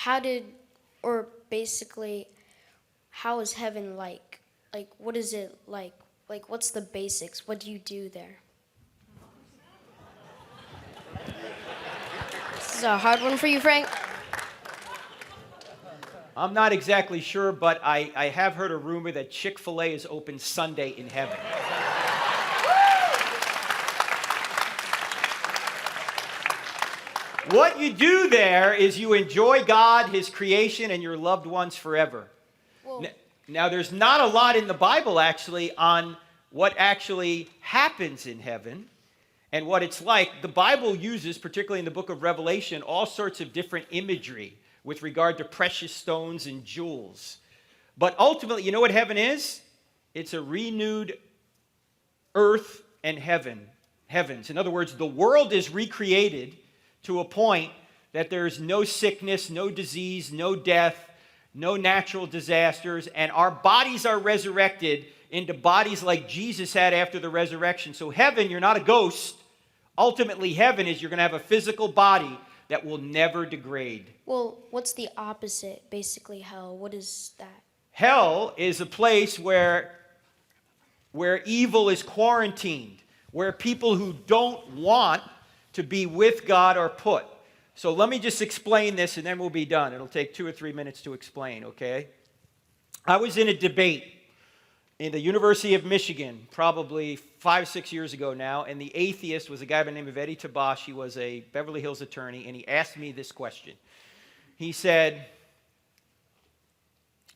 how did, or basically, how is heaven like? Like, what is it like? Like, what's the basics? What do you do there? This is a hard one for you, Frank. I'm not exactly sure, but I have heard a rumor that Chick-fil-A is open Sunday in heaven. What you do there is you enjoy God, His creation, and your loved ones forever. Now, there's not a lot in the Bible, actually, on what actually happens in heaven and what it's like. The Bible uses, particularly in the book of Revelation, all sorts of different imagery with regard to precious stones and jewels. But ultimately, you know what heaven is? It's a renewed earth and heavens. In other words, the world is recreated to a point that there's no sickness, no disease, no death, no natural disasters, and our bodies are resurrected into bodies like Jesus had after the resurrection. So heaven, you're not a ghost. Ultimately, heaven is you're going to have a physical body that will never degrade. Well, what's the opposite, basically, hell? What is that? Hell is a place where evil is quarantined, where people who don't want to be with God are put. So let me just explain this and then we'll be done. It'll take 2 or 3 minutes to explain, okay? I was in a debate in the University of Michigan probably 5, 6 years ago now, and the atheist was a guy by the name of Eddie Tabash. He was a Beverly Hills attorney, and he asked me this question. He said,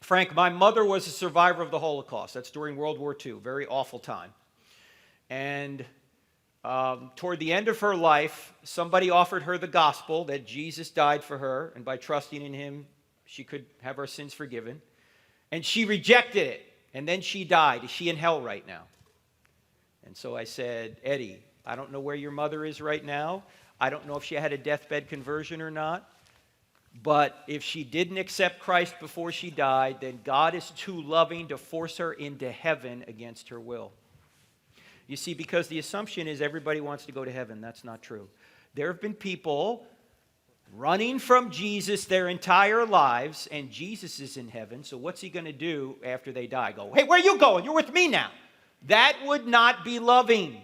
Frank, my mother was a survivor of the Holocaust. That's during World War II, very awful time. And toward the end of her life, somebody offered her the gospel that Jesus died for her, and by trusting in him, she could have her sins forgiven. And she rejected it, and then she died. Is she in hell right now? And so I said, Eddie, I don't know where your mother is right now. I don't know if she had a deathbed conversion or not. But if she didn't accept Christ before she died, then God is too loving to force her into heaven against her will. You see, because the assumption is everybody wants to go to heaven. That's not true. There have been people running from Jesus their entire lives, and Jesus is in heaven, so what's he going to do after they die? Go, hey, where are you going? You're with me now. That would not be loving.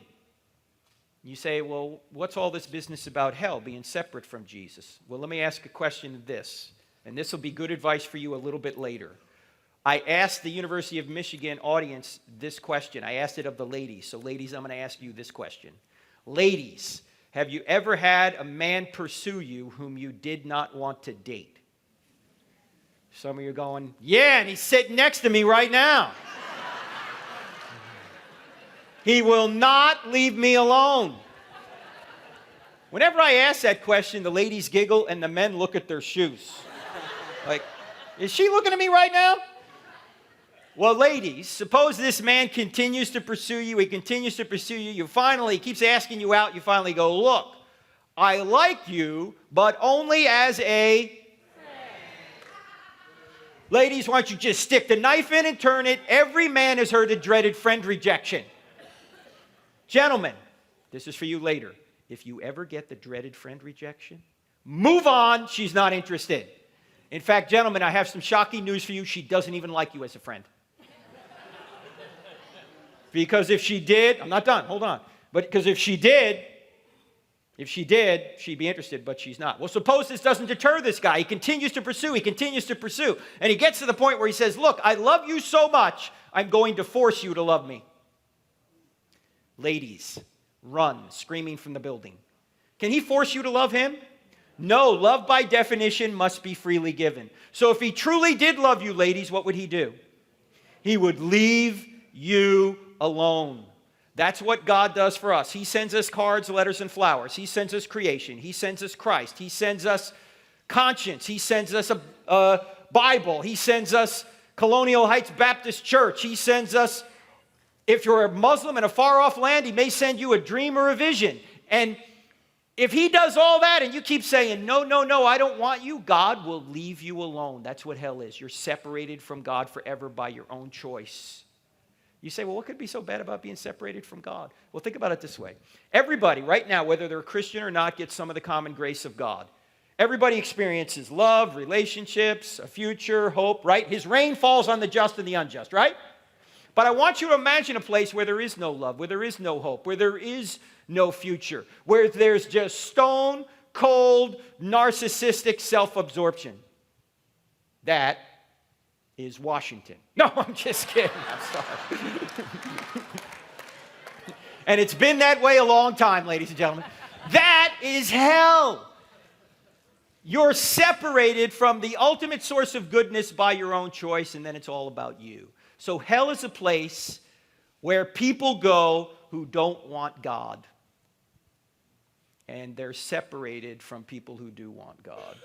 You say, well, what's all this business about hell, being separate from Jesus? Well, let me ask a question of this, and this will be good advice for you a little bit later. I asked the University of Michigan audience this question. I asked it of the ladies. So ladies, I'm going to ask you this question. Ladies, have you ever had a man pursue you whom you did not want to date? Some of you are going, yeah, and he's sitting next to me right now. He will not leave me alone. Whenever I ask that question, the ladies giggle and the men look at their shoes. Like, is she looking at me right now? Well, ladies, suppose this man continues to pursue you. He continues to pursue you. He keeps asking you out. You finally go, look, I like you, but only as a friend. Ladies, why don't you just stick the knife in and turn it? Every man has heard the dreaded friend rejection. Gentlemen, this is for you later. If you ever get the dreaded friend rejection, move on. She's not interested. In fact, gentlemen, I have some shocking news for you. She doesn't even like you as a friend. Because if she did, I'm not done, hold on. But because if she did, she'd be interested, but she's not. Well, suppose this doesn't deter this guy. He continues to pursue, and he gets to the point where he says, look, I love you so much, I'm going to force you to love me. Ladies, run, screaming from the building. Can he force you to love him? No, love by definition must be freely given. So if he truly did love you, ladies, what would he do? He would leave you alone. That's what God does for us. He sends us cards, letters, and flowers. He sends us creation. He sends us Christ. He sends us conscience. He sends us a Bible. He sends us Colonial Heights Baptist Church. He sends us, if you're a Muslim in a far-off land, he may send you a dream or a vision. And if he does all that and you keep saying, no, I don't want you, God will leave you alone. That's what hell is. You're separated from God forever by your own choice. You say, well, what could be so bad about being separated from God? Well, think about it this way. Everybody right now, whether they're a Christian or not, gets some of the common grace of God. Everybody experiences love, relationships, a future, hope, right? His rain falls on the just and the unjust, right? But I want you to imagine a place where there is no love, where there is no hope, where there is no future, where there's just stone, cold, narcissistic self-absorption. That is Washington. No, I'm just kidding. I'm sorry. And it's been that way a long time, ladies and gentlemen. That is hell. You're separated from the ultimate source of goodness by your own choice, and then it's all about you. So hell is a place where people go who don't want God. And they're separated from people who do want God.